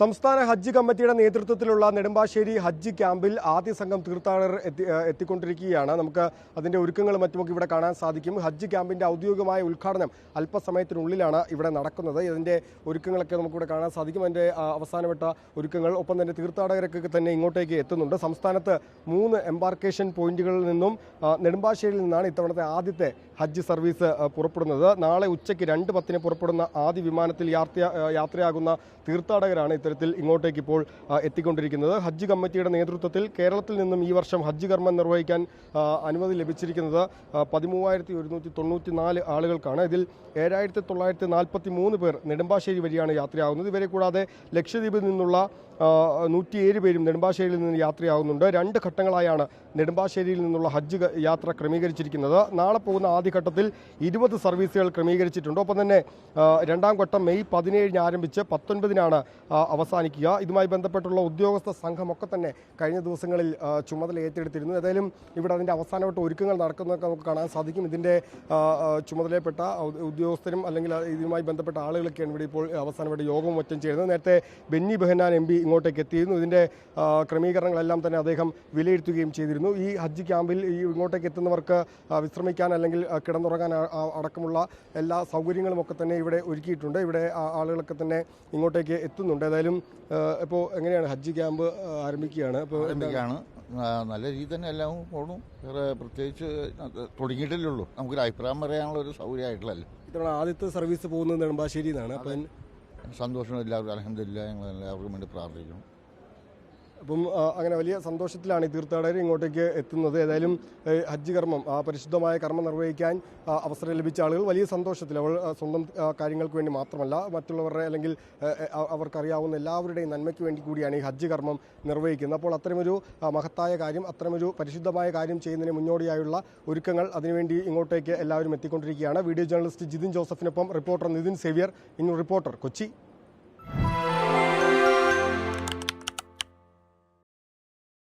സംസ്ഥാന ഹജ്ജ് കമ്മിറ്റിയുടെ നേതൃത്വത്തിലുള്ള നെടുമ്പാശ്ശേരി ഹജ്ജ് ക്യാമ്പിൽ ആദ്യ സംഘം തീർത്ഥാടകർ എത്തിക്കൊണ്ടിരിക്കുകയാണ്. നമുക്ക് അതിന്റെ ഒരുക്കങ്ങളും മറ്റുമൊക്കെ ഇവിടെ കാണാൻ സാധിക്കും. ഹജ്ജ് ക്യാമ്പിന്റെ ഔദ്യോഗികമായ ഉദ്ഘാടനം അല്പസമയത്തിനുള്ളിലാണ് ഇവിടെ നടക്കുന്നത്. ഇതിന്റെ ഒരുക്കങ്ങളൊക്കെ നമുക്കിവിടെ കാണാൻ സാധിക്കും. അതിന്റെ അവസാനവട്ട ഒരുക്കങ്ങൾ, ഒപ്പം തന്നെ തീർത്ഥാടകരൊക്കെ തന്നെ ഇങ്ങോട്ടേക്ക് എത്തുന്നുണ്ട്. സംസ്ഥാനത്ത് 3 എംബാർക്കേഷൻ പോയിന്റുകളിൽ നിന്നും നെടുമ്പാശ്ശേരിയിൽ നിന്നാണ് ഇത്തവണത്തെ ആദ്യത്തെ ഹജ്ജ് സർവീസ് പുറപ്പെടുന്നത്. നാളെ ഉച്ചയ്ക്ക് 2:10 പുറപ്പെടുന്ന ആദ്യ വിമാനത്തിൽ യാത്രയാകുന്ന തീർത്ഥാടകരാണ് ഇത്തരത്തിൽ ഇങ്ങോട്ടേക്ക് ഇപ്പോൾ എത്തിക്കൊണ്ടിരിക്കുന്നത്. ഹജ്ജ് കമ്മിറ്റിയുടെ നേതൃത്വത്തിൽ കേരളത്തിൽ നിന്നും ഈ വർഷം ഹജ്ജ് കർമ്മം നിർവഹിക്കാൻ അനുമതി ലഭിച്ചിരിക്കുന്നത് 13,194 ആളുകൾക്കാണ്. ഇതിൽ 7,943 പേർ നെടുമ്പാശ്ശേരി വഴിയാണ് യാത്രയാകുന്നത്. ഇവരെ കൂടാതെ ലക്ഷദ്വീപിൽ നിന്നുള്ള 107 പേരും നെടുമ്പാശ്ശേരിയിൽ നിന്ന് യാത്രയാകുന്നുണ്ട്. 2 ഘട്ടങ്ങളായാണ് നെടുമ്പാശ്ശേരിയിൽ നിന്നുള്ള ഹജ്ജ് യാത്ര ക്രമീകരിച്ചിരിക്കുന്നത്. നാളെ പോകുന്ന ആദ്യഘട്ടത്തിൽ 20 സർവീസുകൾ ക്രമീകരിച്ചിട്ടുണ്ട്. ഒപ്പം തന്നെ രണ്ടാം ഘട്ടം മെയ് 17 ആരംഭിച്ച് 19 അവസാനിക്കുക. ഇതുമായി ബന്ധപ്പെട്ടുള്ള ഉദ്യോഗസ്ഥ സംഘമൊക്കെ തന്നെ കഴിഞ്ഞ ദിവസങ്ങളിൽ ചുമതല ഏറ്റെടുത്തിരുന്നു. ഏതായാലും ഇവിടെ അതിൻ്റെ അവസാനവട്ട ഒരുക്കങ്ങൾ നടക്കുന്നതൊക്കെ നമുക്ക് കാണാൻ സാധിക്കും. ഇതിൻ്റെ ചുമതലപ്പെട്ട ഉദ്യോഗസ്ഥരും അല്ലെങ്കിൽ ഇതുമായി ബന്ധപ്പെട്ട ആളുകളൊക്കെയാണ് ഇവിടെ ഇപ്പോൾ അവസാനവട്ട യോഗവും മറ്റും ചേരുന്നത്. നേരത്തെ ബെന്നി ബെഹനാൻ MP ഇങ്ങോട്ടേക്ക് എത്തിയിരുന്നു. ഇതിൻ്റെ ക്രമീകരണങ്ങളെല്ലാം തന്നെ അദ്ദേഹം വിലയിരുത്തുകയും ചെയ്തിരുന്നു. ഈ ഹജ്ജ് ക്യാമ്പിൽ ഇങ്ങോട്ടേക്ക് എത്തുന്നവർക്ക് വിശ്രമിക്കാൻ അല്ലെങ്കിൽ കിടന്നുറങ്ങാൻ അടക്കമുള്ള എല്ലാ സൗകര്യങ്ങളും ഒക്കെ തന്നെ ഇവിടെ ഒരുക്കിയിട്ടുണ്ട്. ഇവിടെ ആളുകളൊക്കെ തന്നെ ഇങ്ങോട്ടേക്ക് എത്തുന്നുണ്ട്. ഏതായാലും ഇപ്പോൾ എങ്ങനെയാണ് ഹജ്ജ് ക്യാമ്പ് ആരംഭിക്കുകയാണ്? നല്ല രീതിയിൽ തന്നെ എല്ലാം പോകണം. വേറെ പ്രത്യേകിച്ച് തുടങ്ങിയിട്ടല്ലേ ഉള്ളൂ. നമുക്കൊരു അഭിപ്രായം പറയാനുള്ള ഒരു സൗകര്യമായിട്ടുള്ളല്ലോ. ഇത്തവണ ആദ്യത്തെ സർവീസ് പോകുന്നത് നെടുമ്പാശ്ശേരിയിൽ നിന്നാണ്. അപ്പം സന്തോഷം എല്ലാവർക്കും. അൽഹംദുലില്ലാഹ്, ഞങ്ങൾ എല്ലാവർക്കും വേണ്ടി പ്രാർത്ഥിക്കണം. അപ്പം അങ്ങനെ വലിയ സന്തോഷത്തിലാണ് ഈ തീർത്ഥാടകർ ഇങ്ങോട്ടേക്ക് എത്തുന്നത്. ഏതായാലും ഹജ്ജ് കർമ്മം, പരിശുദ്ധമായ കർമ്മം നിർവഹിക്കാൻ അവസരം ലഭിച്ച ആളുകൾ വലിയ സന്തോഷത്തിൽ, അവൾ സ്വന്തം കാര്യങ്ങൾക്ക് വേണ്ടി മാത്രമല്ല മറ്റുള്ളവരുടെ അല്ലെങ്കിൽ അവർക്കറിയാവുന്ന എല്ലാവരുടെയും നന്മയ്ക്ക് വേണ്ടി കൂടിയാണ് ഈ ഹജ്ജ് കർമ്മം നിർവഹിക്കുന്നത്. അപ്പോൾ അത്തരമൊരു മഹത്തായ കാര്യം, അത്തരമൊരു പരിശുദ്ധമായ കാര്യം ചെയ്യുന്നതിന് മുന്നോടിയായുള്ള ഒരുക്കങ്ങൾ, അതിനുവേണ്ടി ഇങ്ങോട്ടേക്ക് എല്ലാവരും എത്തിക്കൊണ്ടിരിക്കുകയാണ്. വീഡിയോ ജേർണലിസ്റ്റ് ജിതിൻ ജോസഫിനൊപ്പം റിപ്പോർട്ടർ നിതിൻ സേവ്യർ. ഇന്ന് റിപ്പോർട്ടർ, കൊച്ചി.